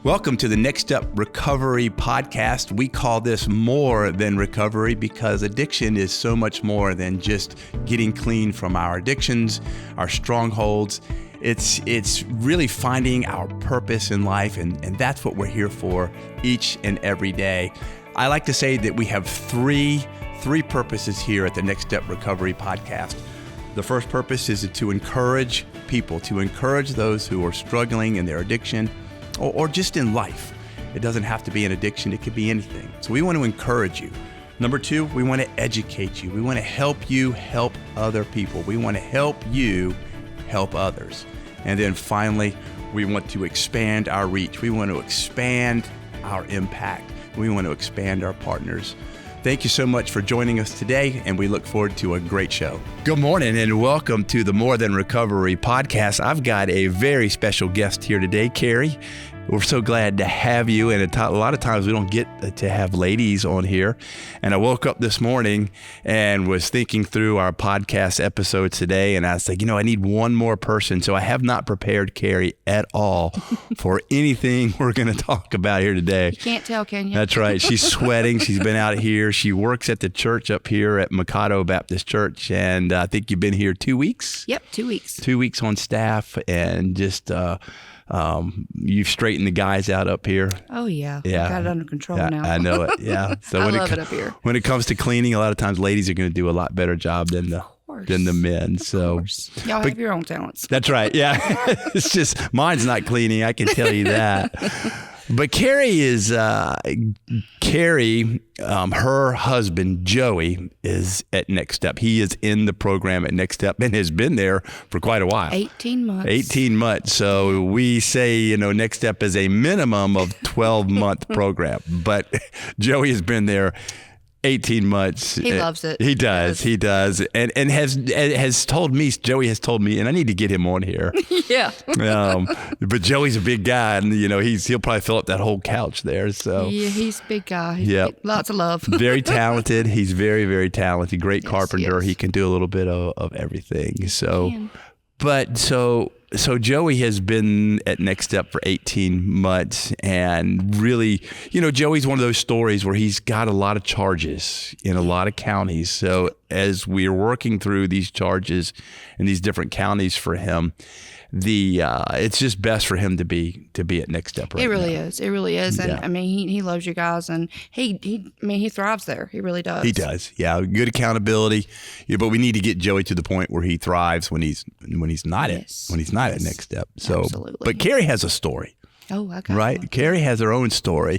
Welcome to the Next Step Recovery Podcast. We call this More Than Recovery because addiction is so much more than just getting clean from our addictions, our strongholds. It's really finding our purpose in life, and that's what we're here for each and every day. I like to say that we have three purposes here at the Next Step Recovery Podcast. The first purpose is to encourage people, to encourage those who are struggling in their addiction or just in life. It doesn't have to be an addiction. It could be anything. So we want to encourage you. Number two, we want to educate you. We want to help you help other people. We want to help you help others. And then finally, we want to expand our reach. We want to expand our impact. We want to expand our partners. Thank you so much for joining us today, and we look forward to a great show. Good morning, and welcome to the More Than Recovery Podcast. I've got a very special guest here today, Carrie. We're so glad to have you, and a lot of times we don't get to have ladies on here. And I woke up this morning and was thinking through our podcast episodes today, and I was like, I need one more person. So I have not prepared Carrie at all for anything we're going to talk about here today. You can't tell, can you? That's right. She's sweating. She's been out here. She works at the church up here at Mikado Baptist Church, and I think you've been here 2 weeks? Yep, 2 weeks. 2 weeks on staff, and just... you've straightened the guys out up here. Oh yeah. Yeah. Got it under control now. I know it. Yeah. So I love it up here. When it comes to cleaning, a lot of times ladies are going to do a lot better job than the men. So y'all have your own talents. That's right. Yeah. It's just mine's not cleaning. I can tell you that. But Carrie is, her husband, Joey, is at Next Step. He is in the program at Next Step and has been there for quite a while. 18 months. 18 months. So we say, Next Step is a minimum of 12-month program. But Joey has been there 18 months. He loves it. He does. And has told me, Joey has told me, and I need to get him on here. Yeah. But Joey's a big guy, and he'll probably fill up that whole couch there. So yeah, he's a big guy. Lots of love. Very talented. He's very, very talented. Great carpenter. Yes. He can do a little bit of everything. So Joey has been at Next Step for 18 months, and really, Joey's one of those stories where he's got a lot of charges in a lot of counties. So as we're working through these charges in these different counties for him, it's just best for him to be at Next Step right now. It really is. And yeah. I mean, he loves you guys, and he thrives there. He really does. He does. Yeah. Good accountability. Yeah, but we need to get Joey to the point where he thrives when he's not at Next Step. So, absolutely. But Carrie has a story. Oh, I got right. One. Carrie has her own story.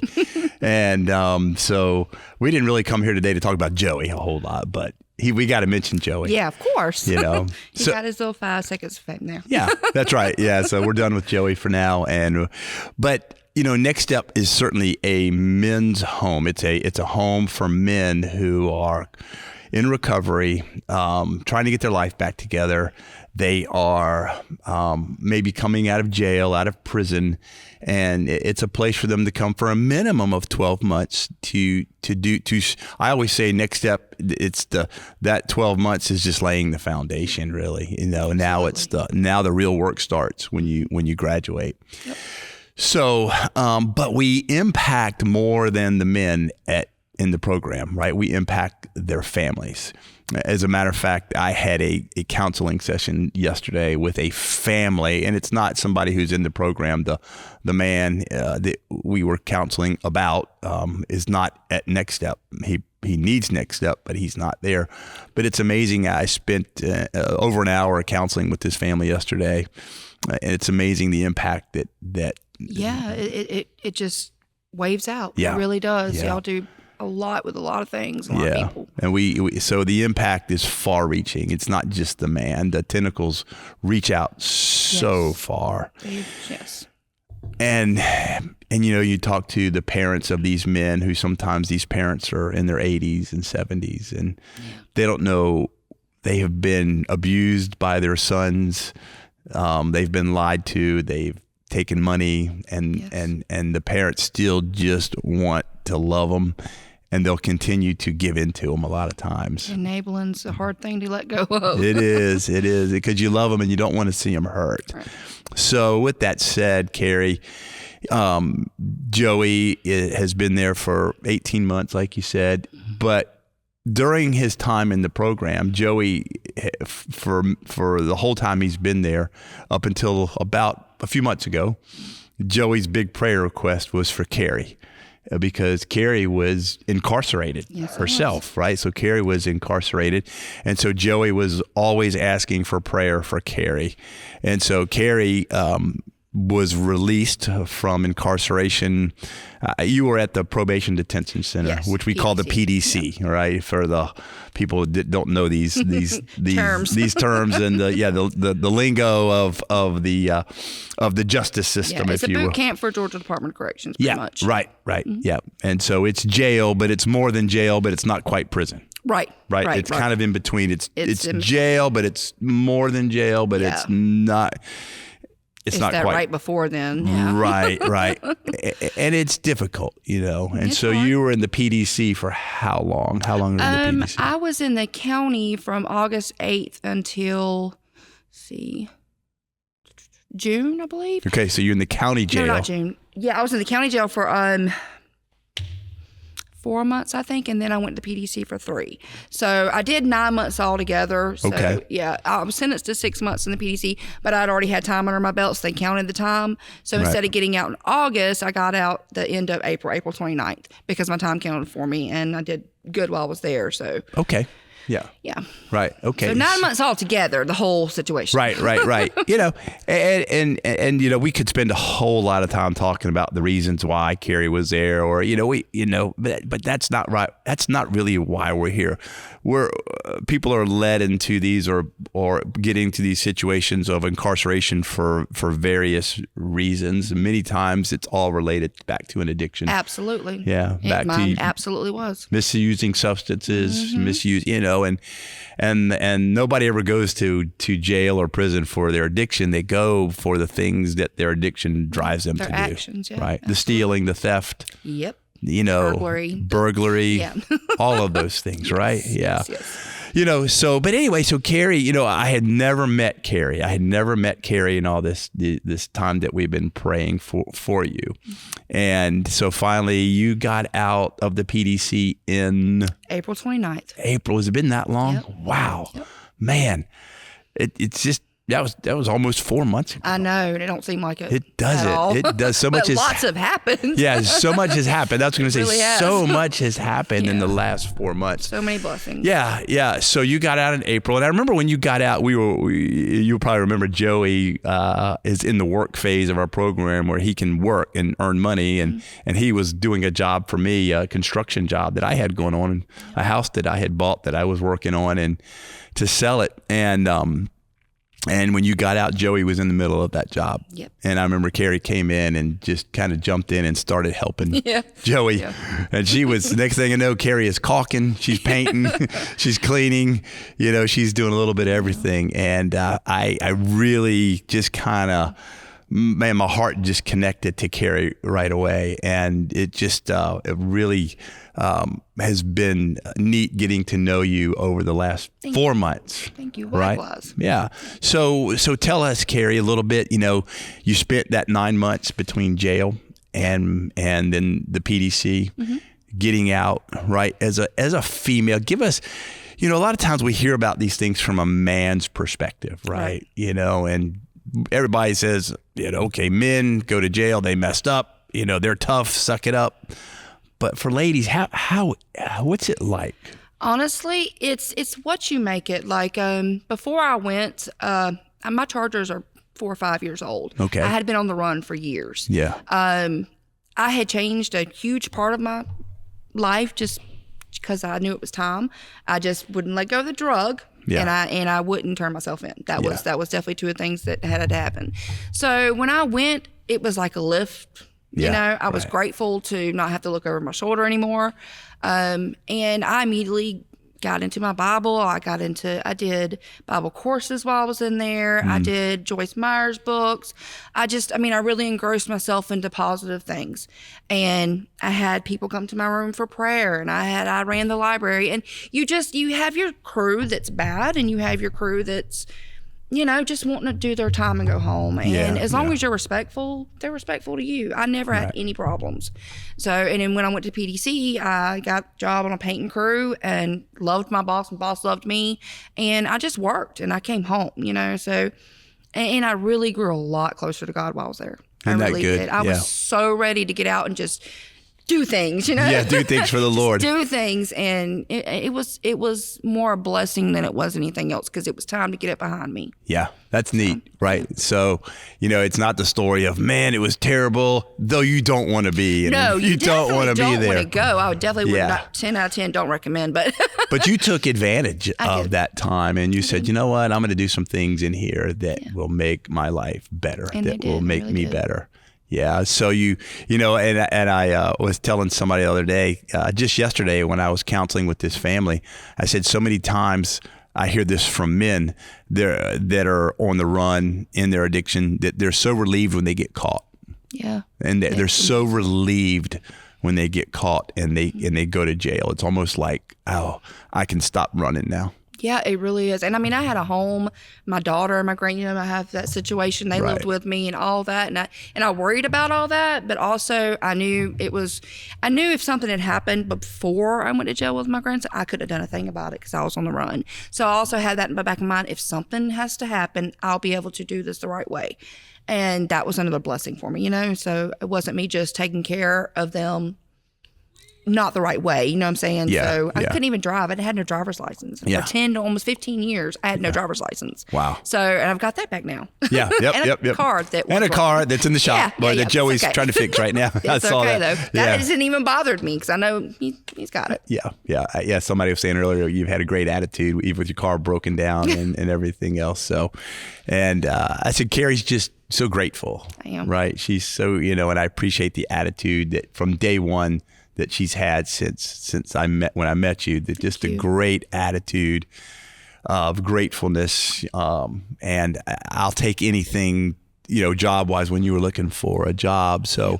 And so we didn't really come here today to talk about Joey a whole lot, but we got to mention Joey. Yeah, of course. He got his little 5 seconds of fame there. Yeah, that's right. Yeah, so we're done with Joey for now. But Next Step is certainly a men's home. It's a home for men who are in recovery, trying to get their life back together. They are maybe coming out of jail, out of prison, and it's a place for them to come for a minimum of 12 months to I always say Next Step, that 12 months is just laying the foundation, really. Now now the real work starts when you graduate. Yep. So, but we impact more than the men in the program, right? We impact their families. As a matter of fact, I had a counseling session yesterday with a family, and it's not somebody who's in the program. The man that we were counseling about is not at Next Step. He needs Next Step, but he's not there. But it's amazing. I spent over an hour counseling with this family yesterday, and it's amazing the impact that. Yeah, it just waves out. Yeah. It really does. Yeah. Y'all do a lot with a lot of things, a lot of people. And so the impact is far reaching. It's not just the man. The tentacles reach out so far. Yes. And you talk to the parents of these men who sometimes these parents are in their 80s and 70s, and they don't know, they have been abused by their sons. They've been lied to. They've taken money, and the parents still just want to love them, and they'll continue to give into them a lot of times. Enabling's a hard thing to let go of. It is, because you love them and you don't want to see them hurt. Right. So with that said, Carrie, Joey has been there for 18 months, like you said, but during his time in the program, Joey, for the whole time he's been there, up until about a few months ago, Joey's big prayer request was for Carrie, because Carrie was incarcerated herself, right? So Carrie was incarcerated, and so Joey was always asking for prayer for Carrie, and so Carrie was released from incarceration. You were at the Probation Detention Center, which we call the PDC, right? For the people that don't know these terms. these terms and the lingo of the justice system. It's a boot camp for Georgia Department of Corrections, pretty much. Right. Yeah, and so it's jail, but it's more than jail, but it's not quite prison. Right. It's kind of in between. It's jail, but it's more than jail, but it's not. It's not that quite right before then. Yeah. Right. And it's difficult, And so hard. you were in the PDC for how long? How long were you in the PDC? I was in the county from August 8th until, June, I believe. Okay, so you're in the county jail. No, not June. Yeah, I was in the county jail for 4 months, I think, and then I went to PDC for 3. So I did 9 months altogether. So, yeah, I was sentenced to 6 months in the PDC, but I'd already had time under my belt, so they counted the time. So instead of getting out in August, I got out the end of April 29th, because my time counted for me, and I did good while I was there. So okay. Yeah. Right. Okay. So 9 months altogether, the whole situation. Right. And we could spend a whole lot of time talking about the reasons why Carrie was there, or but that's not right. That's not really why we're here. People are led into these or get into these situations of incarceration for various reasons. Many times it's all related back to an addiction. Absolutely. Yeah. Mine absolutely was. Misusing substances, and nobody ever goes to jail or prison for their addiction. They go for the things that their addiction drives them to do. Actions, yeah. Right. Absolutely. The stealing, the theft. Yep. Burglary, all of those things, right? Yes. But anyway, so Carrie, I had never met Carrie. In all this time that we've been praying for you. And so finally you got out of the PDC in April 29th. April. Has it been that long? Yep. Wow. Yep. Man, it's just, that was almost 4 months ago. I know, and it don't seem like it. It doesn't. At all. It does. So much. But lots have happened. Yeah, so much has happened. That's what I was going to say. Really has. So much has happened in the last 4 months. So many blessings. Yeah. So you got out in April, and I remember when you got out, you probably remember Joey is in the work phase of our program where he can work and earn money, and he was doing a job for me, a construction job that I had going on, and a house that I had bought that I was working on and to sell it, and when you got out, Joey was in the middle of that job. Yep. And I remember Carrie came in and just kind of jumped in and started helping Joey. Yeah. And she was, next thing you know, Carrie is caulking, she's painting, she's cleaning, she's doing a little bit of everything. And I really just kind of, man, my heart just connected to Carrie right away. And it just, it really has been neat getting to know you over the last 4 months. Thank you. Right? Likewise. Yeah. So tell us, Carrie, a little bit, you spent that 9 months between jail and then the PDC, getting out, right? As a female, give us, a lot of times we hear about these things from a man's perspective, right? And everybody says, okay, men go to jail, they messed up, they're tough, suck it up. But for ladies, how what's it like? Honestly, it's what you make it. Like before I went, my chargers are 4 or 5 years old. Okay. I had been on the run for years. Yeah. I had changed a huge part of my life just because I knew it was time. I just wouldn't let go of the drug. Yeah. And I wouldn't turn myself in. That was definitely two of the things that had to happen. So when I went, it was like a lift. I was grateful to not have to look over my shoulder anymore. And I immediately got into my Bible. I did Bible courses while I was in there. I did Joyce Meyer's books. I really engrossed myself into positive things. And I had people come to my room for prayer, and I ran the library. And you have your crew that's bad, and you have your crew that's just wanting to do their time and go home. And as long as you're respectful, they're respectful to you. I never had any problems. So, and then when I went to PDC, I got a job on a painting crew and loved my boss, and boss loved me. And I just worked and I came home, so, and I really grew a lot closer to God while I was there. Isn't I really that good? did. I was so ready to get out and just do things, Yeah, do things for the Lord. Do things. And it was more a blessing than it was anything else, because it was time to get it behind me. Yeah, that's neat, right? So, it's not the story of, man, it was terrible, though you don't want to be. No, you don't want to be there. Don't want to go. I would definitely would not, 10 out of 10, don't recommend. But but you took advantage of that time, and you said, you know what, I'm going to do some things in here that will make my life better, and that will make really me did. better. Yeah. So and I was telling somebody the other day, just yesterday when I was counseling with this family, I said so many times I hear this from men that are on the run in their addiction, that they're so relieved when they get caught. Yeah. And they're so relieved when they get caught and they go to jail. It's almost like, oh, I can stop running now. Yeah, it really is. And I mean, I had a home, my daughter and my I have that situation. They lived with me and all that. And I worried about all that, but also I knew if something had happened before I went to jail with my grandson, I couldn't have done a thing about it because I was on the run. So I also had that in my back of mind. If something has to happen, I'll be able to do this the right way. And that was another blessing for me, So it wasn't me just taking care of them not the right way, you know what I'm saying? Yeah, so I couldn't even drive. I had no driver's license. For 10 to almost 15 years, I had no driver's license. Wow. So, and I've got that back now. Yeah, and a car that's in the shop, that Joey's trying to fix right now. I saw okay, that. though. That hasn't even bothered me because I know he's got it. Yeah. Somebody was saying earlier, you've had a great attitude, even with your car broken down and everything else. So, and I said, Carrie's just so grateful. I am. Right? She's so, and I appreciate the attitude that from day one that she's had since when I met you, that just a great attitude of gratefulness. And I'll take anything, job wise when you were looking for a job. So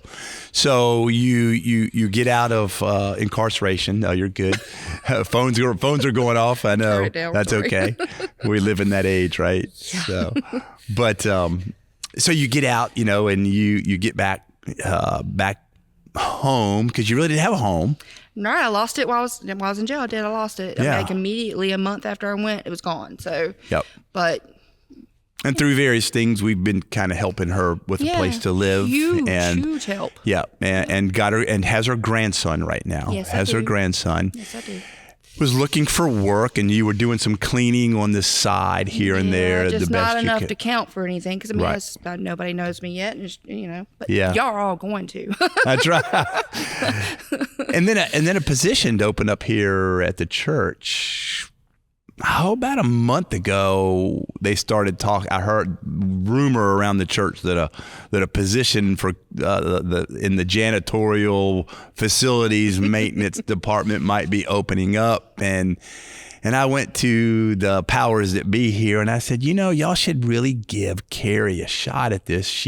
you get out of incarceration. No, you're good. Phones are going off. I know. That's okay. We live in that age, right? Yeah. So, but so you get out, and you get back home, because you really didn't have a home. No, I lost it while I was in jail. I lost it. Yeah. Like immediately a month after I went, it was gone. So, And through various things, we've been kind of helping her with a place to live. Huge help. Yeah, and got her, and has her grandson right now. Yes, has her grandson. Yes, I do. Was looking for work, and you were doing some cleaning on the side here and there. Just the not best enough you to could. count for anything, because that's about nobody knows me yet, and just, but y'all are all going to. That's right. and then a position to open up here at the church. About a month ago, they started talking. I heard rumor around the church that a position for in the janitorial facilities maintenance department might be opening up, and I went to the powers that be here, and I said, y'all should really give Carrie a shot at this.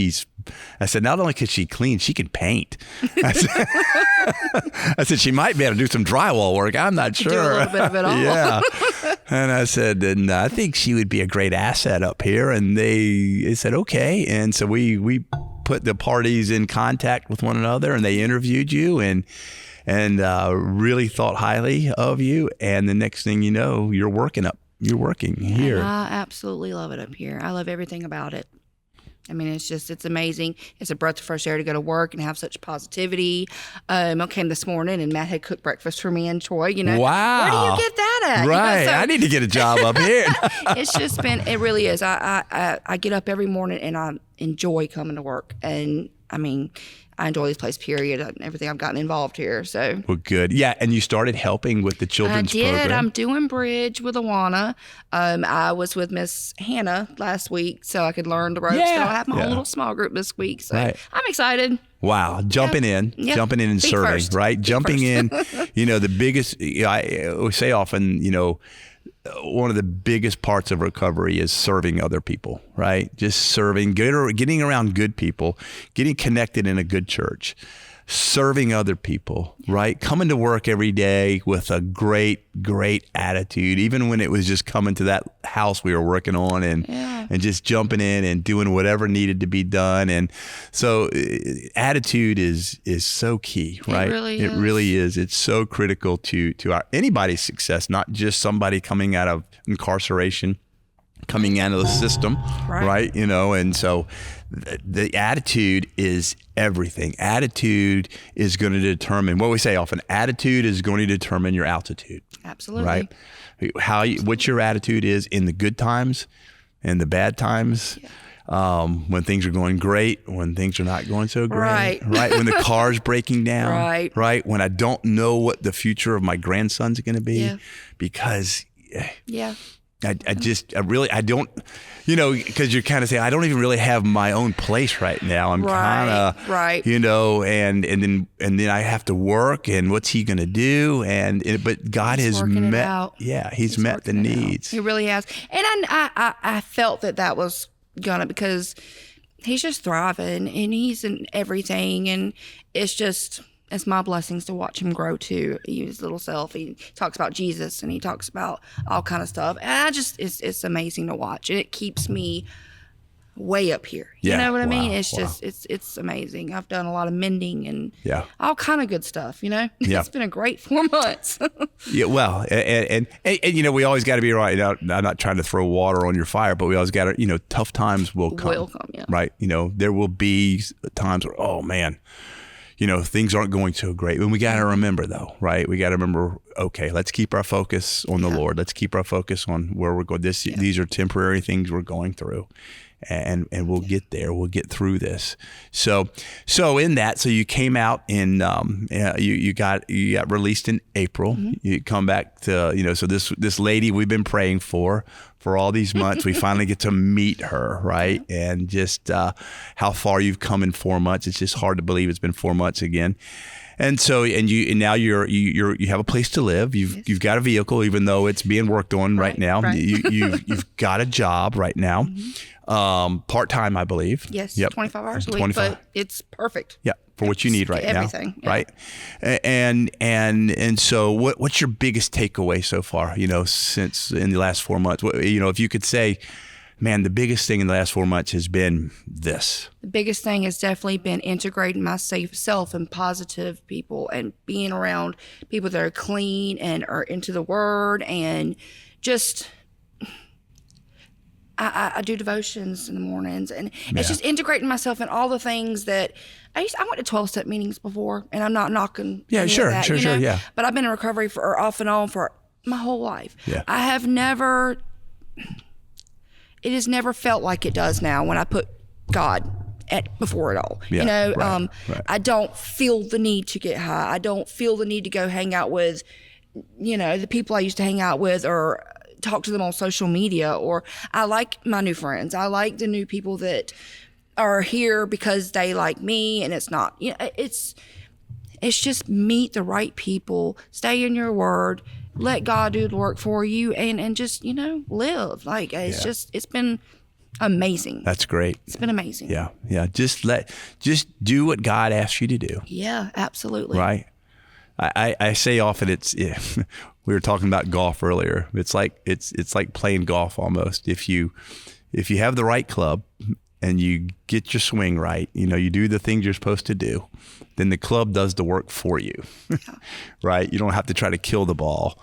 I said, not only could she clean, she could paint. I said, she might be able to do some drywall work. I'm not sure. Do a little bit of it all. Yeah. And I said, and I think she would be a great asset up here. And they said, okay. And so we put the parties in contact with one another, and they interviewed you and really thought highly of you. And the next thing you know, you're working here. And I absolutely love it up here. I love everything about it. I mean, it's amazing. It's a breath of fresh air to go to work and have such positivity. I came this morning and Matt had cooked breakfast for me and Troy. Wow. Where do you get that at? Right. I need to get a job up here. It's just been, it really is. I get up every morning and I enjoy coming to work. And I mean, I enjoy this place, period, and everything I've gotten involved here. So, well, good. Yeah, and you started helping with the children's program. I did. I'm doing bridge with Awana. I was with Miss Hannah last week, so I could learn the ropes. So I have my own little small group this week. So I'm excited. Wow. Jumping in and Feet serving, first. right? Feet Jumping first. in, the biggest, I say often, one of the biggest parts of recovery is serving other people, right? Just serving, getting around good people, getting connected in a good church. serving other people, right? Coming to work every day with a great attitude, even when it was just coming to that house we were working on and just jumping in and doing whatever needed to be done. And so attitude is so key, right? It really is. It's so critical to anybody's success, not just somebody coming out of incarceration, coming out of the system, right? You know, and so the attitude is everything. Attitude is going to determine what we say often. Attitude is going to determine your altitude. Absolutely. Right? What your attitude is in the good times and the bad times. When things are going great, when things are not going so great, right? When the car's breaking down, right? When I don't know what the future of my grandson's going to be, because I don't, you know, because you're kind of saying, I don't even really have my own place right now. I'm kind of, you know, and then I have to work, and what's he going to do? But God has met, he's met the needs. He really has. And I felt that was gonna, because he's just thriving and he's in everything. And it's my blessings to watch him grow too. His little self. He talks about Jesus and he talks about all kind of stuff. And it's amazing to watch. And it keeps me way up here. You know what I mean? It's just, it's amazing. I've done a lot of mending and all kind of good stuff, you know? It's been a great 4 months. Well, and you know, we always got to be right. Now, I'm not trying to throw water on your fire, but we always got to, you know, tough times will come. Right? You know, there will be times where, oh man, you know, things aren't going so great. And we got to remember though, right? We got to remember, okay, let's keep our focus on the Lord. Let's keep our focus on where we're going. These are temporary things we're going through. And we'll get there. We'll get through this. So in that, so you came out in, you got released in April. You come back to, you know, so this lady we've been praying for all these months, we finally get to meet her, right? And just how far you've come in 4 months. It's just hard to believe it's been 4 months again. And so, now you have a place to live. You've got a vehicle, even though it's being worked on right now. You've got a job right now. Part-time, I believe. Yes, 25 hours a week, but it's perfect. Yeah, for what you need right now. Everything. Right. And so what's your biggest takeaway so far, you know, since in the last 4 months? You know, if you could say, man, the biggest thing in the last 4 months has been this. The biggest thing has definitely been integrating myself and positive people and being around people that are clean and are into the word, and just I do devotions in the mornings, and it's just integrating myself in all the things that I went to 12-step meetings before, and I'm not knocking. Yeah, sure. But I've been in recovery for off and on for my whole life. Yeah. I have never. It has never felt like it does now when I put God before it all. Yeah, you know, I don't feel the need to get high. I don't feel the need to go hang out with, you know, the people I used to hang out with or talk to them on social media. Or I like my new friends. I like the new people that are here because they like me, and it's not, you know, it's just meet the right people, stay in your word, let God do the work for you, and just, you know, live. Like, it's been amazing. That's great. It's been amazing. Yeah. Just do what God asks you to do. Yeah, absolutely. Right. I say often we were talking about golf earlier. It's like playing golf almost. If you have the right club and you get your swing right, you know, you do the things you're supposed to do, then the club does the work for you. Right? You don't have to try to kill the ball.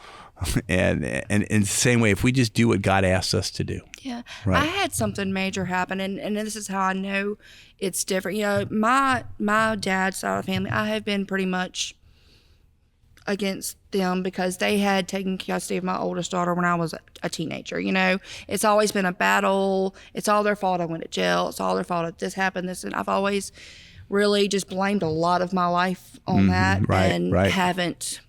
And in the same way, if we just do what God asks us to do. Yeah. Right? I had something major happen, and this is how I know it's different. You know, my dad's side of the family, I have been pretty much against them because they had taken custody of my oldest daughter when I was a teenager. You know, it's always been a battle. It's all their fault I went to jail. It's all their fault if this happened, and I've always really just blamed a lot of my life on that, and haven't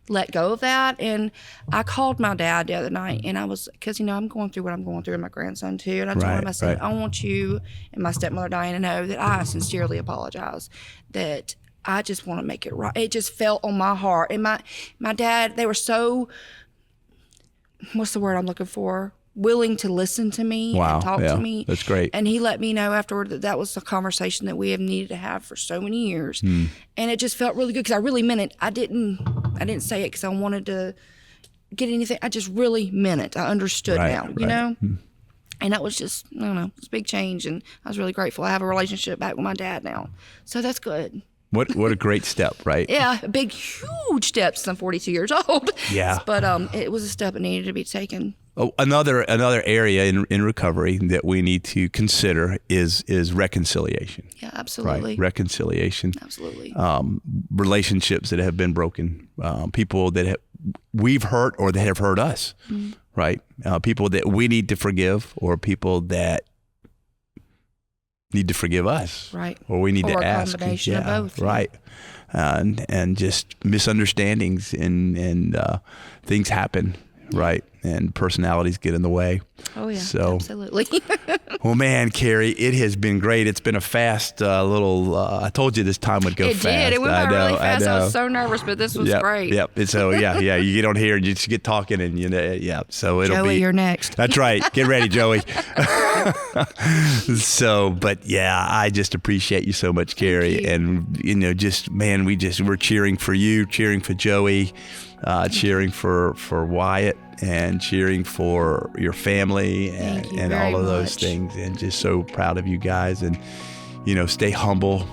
let go of that. And I called my dad the other night, and I was, because, you know, I'm going through what I'm going through with my grandson too. And I told him, I said, I want you and my stepmother Diane to know that I sincerely apologize, that I just want to make it right. It just felt on my heart. And my dad, they were so, what's the word I'm looking for? willing to listen to me and talk to me. That's great. And he let me know afterward that was a conversation that we have needed to have for so many years. And it just felt really good because I really meant it. I didn't say it because I wanted to get anything. I just really meant it. I understood now, you know? And that was just, I don't know, it's a big change. And I was really grateful. I have a relationship back with my dad now. So that's good. What a great step, right? Yeah, a big, huge step since I'm 42 years old. Yeah. But it was a step that needed to be taken. Oh, another area in recovery that we need to consider is reconciliation. Yeah, absolutely. Right? Reconciliation. Absolutely. Relationships that have been broken, people that we've hurt or that have hurt us, right? People that we need to forgive or people that need to forgive us, right? Or we need or to a ask, combination of both, right? And just misunderstandings and things happen, right? And personalities get in the way. Oh yeah, so absolutely. Well, man, Carrie, it has been great. It's been a fast little. I told you this time would go fast. It did. It went by really fast. I know. was so nervous, but this was great. Yep. So yeah. You get on here and you just get talking, and So it'll Joey, be. you're next. That's right. Get ready, Joey. But yeah, I just appreciate you so much, Carrie, and we're cheering for you, cheering for Joey, cheering for Wyatt, and cheering for your family and all of those things, and just so proud of you guys. And stay humble,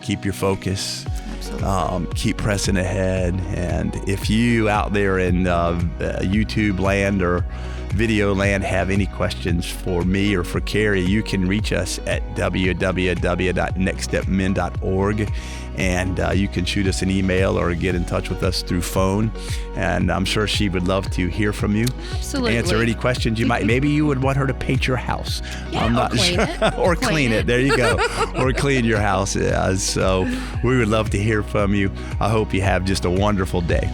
keep your focus. Absolutely. Keep pressing ahead. And if you out there in YouTube land or video land have any questions for me or for Carrie, you can reach us at www.nextstepmen.org, and you can shoot us an email or get in touch with us through phone, and I'm sure she would love to hear from you. Absolutely. Answer any questions you might. Maybe you would want her to paint your house. Yeah, I'm not clean sure. it. Or clean it. There you go. Or clean your house. Yeah. So we would love to hear from you. I hope you have just a wonderful day.